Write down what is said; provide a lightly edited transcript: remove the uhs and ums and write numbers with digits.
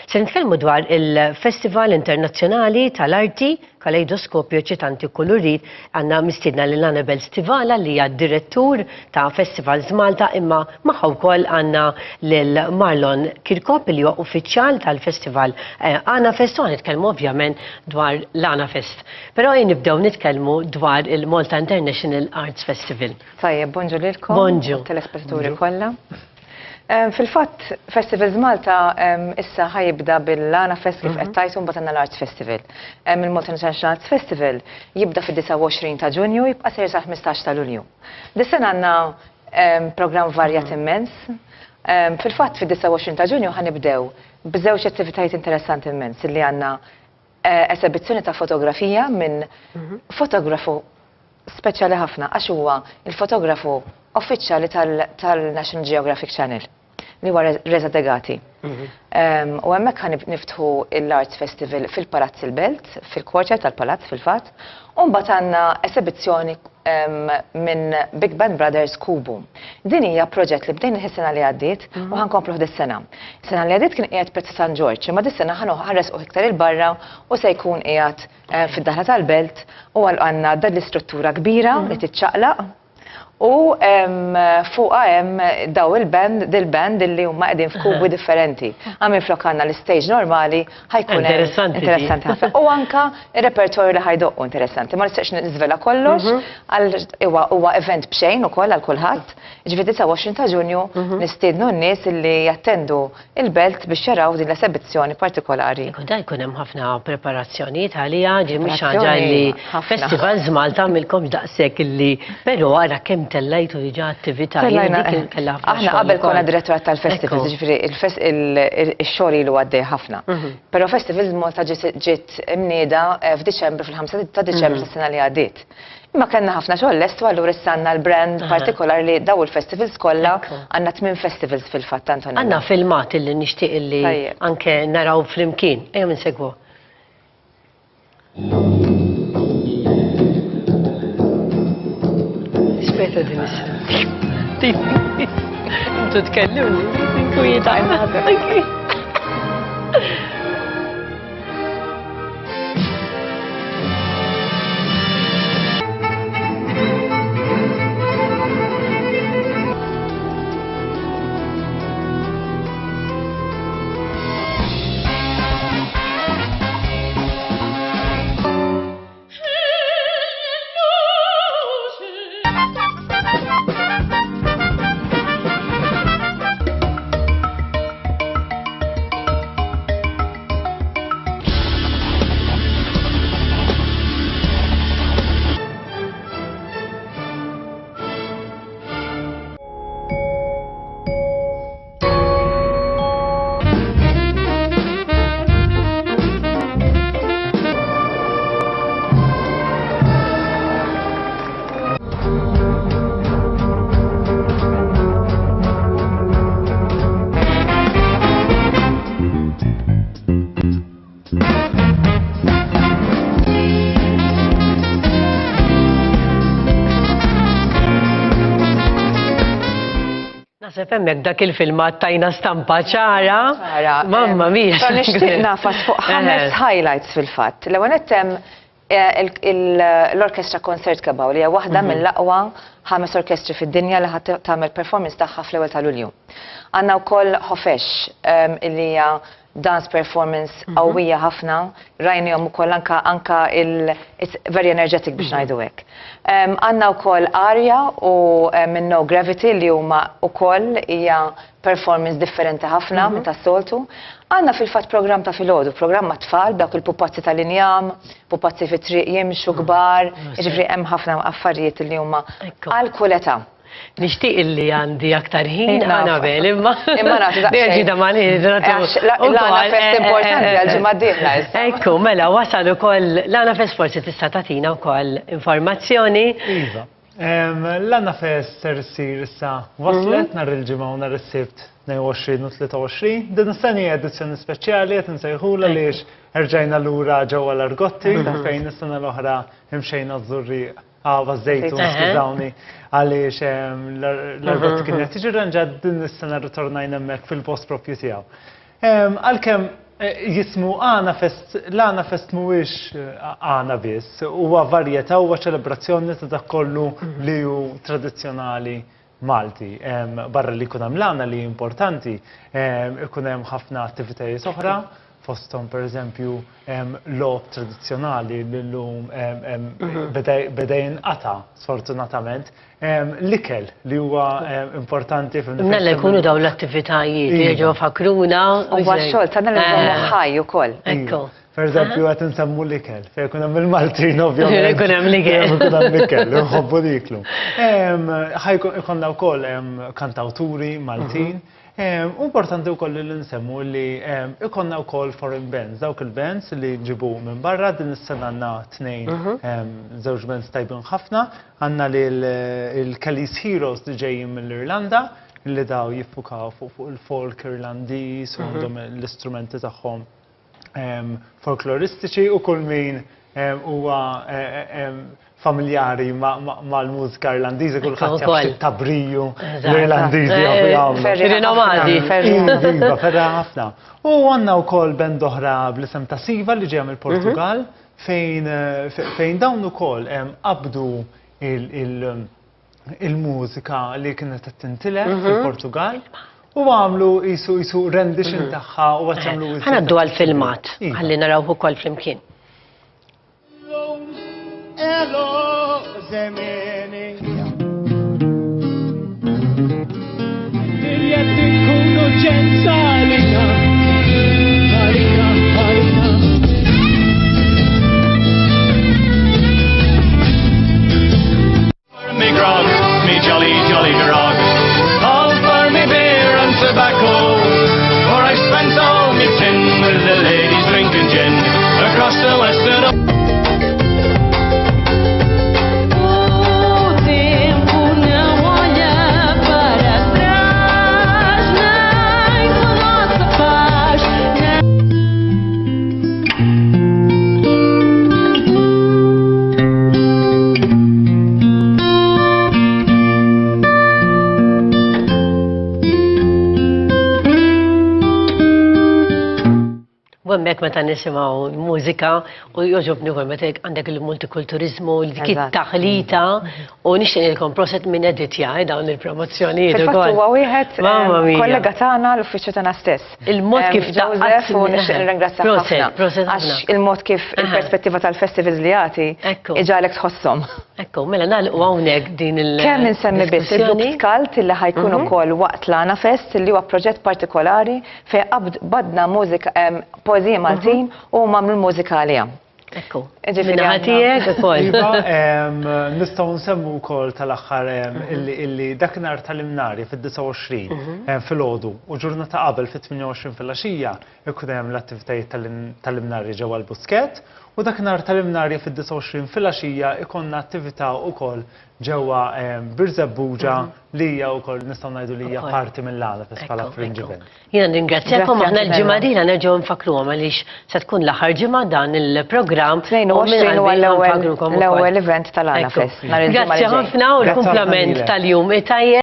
Se nitkellmu dwar il-Festival Internazzjonali tal-Arti Kaleidoskopju Ċitanti Kolorit, għandna mistiedna lil Annabel Stivala li hija direttur ta' Festivals Malta, imma magħha wkoll għandna lil Marlon Kirkop li huwa uffiċjal tal-Festival Anafest, u nitkellmu ovvjament dwar l-Anafest. Però nibdew nitkellmu dwar il-Malta International Arts Festival. Tajjeb, bonġu lilkom. Bonġu. Telespettaturi kollha. Fil-fatt, Festivals Malta issa ħajibda bil-Anafest kif qed tajtu mbagħad għandna l-Arts Festival. Il-Malta International Arts Festival jibda fid-29 ta' Ġunju jibqa' sejr sa' 15 ta' Lulju. Dis-sena għandna programm varjat immens. Fil-fatt fid-29 ta' Ġunju ħanibdew b'żewġ attivitajiet interessanti immens li għandna esibizzjoni ta' fotografija minn fotografu speċjali ħafna għax huwa il-fotografu uffiċjali tal-National Geographic Channel li huwa Reza Degati. U hemmhekk ħan niftħu l-Arts Festival fil-Palazz il-Belt, fil-kwartier tal-Palazz fil-fatt, u mbagħad għandna esibizzjoni minn Big Band Brothers Kubu. Din hija proġett li bdejna is-sena li għaddiet u ħankomplu dis-sena. Is-sena li għaddiet kien qiegħed Prezz San Ġorġ, imma dis-sena ħaresqu iktar il-barra u se jkun qiegħed fid-daħla tal-Belt u għandna dan l-istruttura kbira li titċaqlaq. U fuqa hemm daw dil-band li huma qegħdin f'kubi differenti. Għamil flok għandna l-istage normali ħajkun interessanti ħafna. U anka ir-repertorju li ħajdoqqu interessanti. Ma nistax niżvela kollox għal huwa event b'xejn ukoll għal kulħadd. Ġifieri 29 ta' Ġunju nistiednu n-nies li jattendu il-Belt biex jaraw din l-esibizzjoni partikolari. Da jkun hemm ħafna preparazzjonijiet għalija ġimmi ħaġa li Festivals Malta għamilkom daqshekk illi però ara kemm tellajtu diġà attività. Aħna qabel konna direttorat tal-festival, ġifieri il-xogħol ilu għaddej ħafna. Però Festivals Malta ġiet imnieda f'Diċembru fil-5 ta' Diċembru tas-sena li għaddiet. Imma kellna ħafna xogħol lest u allura issa għandna l-brand partikolari li daw il-festivals kollha għandna 8 festivals fil-fatt Antonella. Għandna filmat illi nixtieq illi anke naraw flimkien. Ejja insegwu. Aspetta din is-sena. Intu tkellimni, inkwieta. Femmek dak il-filmat tajna stampa ċara. Mamma mia. Nixtieq nafas fuq 5 highlights fil-fatt. L-ewwel hemm l-Orkestra Konsert Kabaw li hija waħda mill-aqwa 5 orkestri fid-dinja li ħadd tagħmel performance tagħha fl-ewwel ta' Lulju. Għandna wkoll Ħofex li hija dance performance qawwija ħafna, rajnihom ukoll anka it's very energetic biex ngħidu hekk. Għandna wkoll Arja u minn No Gravity li huma wkoll hija performance differenti ħafna minn tas-soltu. Għandna fil-fatt programm ta' filgħodu, programm ma' tfal, dawk il-pupazzi tal-injam, pupazzi fit-triq jimxu kbar, jiġifieri hemm ħafna affarijiet li huma għal kull età. Nixtieq illi għandi aktar ħin Annabel, imma nagħti l-Anafest importanti għal-ġimgħa d-dieħla issa. Ekku, mela wasal ukoll l-Anafest forsi tista' tagħtina wkoll informazzjoni. Iva. L-Anafest ser issir issa waslet nhar il-ġimgħa u nhar is-Sibt 22 u 23. Din is-sena edizzjoni speċjali qed insejħula għaliex erġajna lura ġewwa l-Argotti fejn is-sena l-oħra imxejna żżurriq għava żejtu skużawni għaliex l-Argotti kienet tiġi rranġat din is-sena ritornajna hemmhekk fil-post proprju tiegħu. Għalkemm jismu Għana Fest, l-Għana Fest mhuwiex Għana biss, huwa varjetà, huwa ċelebrazzjoni ta' dak kollu li hu tradizzjonali Malti. Barra li jkun hemm l-Għana li importanti, ikun hemm ħafna attivitajiet oħra, fosthom pereżempju logħob tradizzjonali li llum beda jinqata' sfortunatament. L-ikel li huwa importanti fil-nifs. Nalla jkunu daw l-attivitajiet li jiġu fakruna. U għax-xogħol tagħna li nżommu ħaj ukoll. Ekku. Per eżempju, għat nsemmu l-ikel, fej kun hemm il-Maltin ovvjament. Kun hemm l-ikel. Kun hemm l-ikel, nħobbu liklu. Ikonna wkoll kantawturi Maltin. Importanti wkoll li nsemmu li ikonna wkoll foreign bands, dawk il-bands li ġibu minn barra, din is-sena għandna tnejn żewġ bands tajbin ħafna, għandna li l-Callis Heroes li ġejjin mill-Irlanda, li daw jiffukaw fuq il-folk Irlandiż u għandhom l-istrumenti tagħhom folkloristiċi u kull min huwa familjari mal-mużika Irlandiża, kulħadd jaf tabriju l-Irlandiżi jagħmlu. Ferri nomadi, Iva, ferra ħafna. U għandna wkoll band oħra bl-isem ta' Siva li ġejja mill-Portugal fejn dawn ukoll qabdu il-mużika li kienet qed tintilef fil-Portugal. U għamlu jisu rendition tagħha u għamlu. Ħanaddu għal-filmat, ħalli naraw ukoll flimkien. Hello, zemeni. Dirjetti kunu ġenzalina, harina, harina. Me grog, me jolly, jolly grog. All for me beer and tobacco. For I spent all me tin with the ladies drinking gin across the western. Għemmek meta nisimaw mużika u joġobni għol meta għandek il-multikulturizmu, l-dikit taħlita u nixtieq proset minn editja dawn il-promozzjonijiet. Fil-fatt huwa wieħed kollega tagħna l-uffiċċju tagħna stess. Il-mod kif Joseph u nixtieq nirringrazzjah ħafna. Għax il-mod kif il-perspettiva tal-festivals li jagħti iġalek tħosshom. Ekku, mela nagħlqu hawnhekk din il- Kemm insemmi biss il-Dub Skalt illi ħajkun ukoll waqt l-Għana Fest li huwa proġett partikolari fejn badna mużika poezija Maltin u mamlu l-mużika għalija. Ekku. Minna ħatijek ukoll. Nistgħu nsemmu wkoll tal-aħħar illi dakinhar tal-imnari fid-29 fil-għodu u ġurnata qabel fit-28 fil-għaxija ikun hemm l-attivitajiet tal-imnari ġewwa l-Busket u dakinhar tal-imnari fid-29 fil-għaxija ikonna attività wkoll ġewwa Birzebbuġa li hija wkoll nistgħu ngħidu li hija parti mill-Għana Fest bħala fringe event. Jiena ningrazzjakom aħna l-ġimgħa dina nerġgħu nfakruhom għaliex se tkun l-aħħar ġimgħa dan il-programm. 22 huwa l-ewwel event tal-Għana Fest. Grazzi ħafna u l-kumplament tal-jum.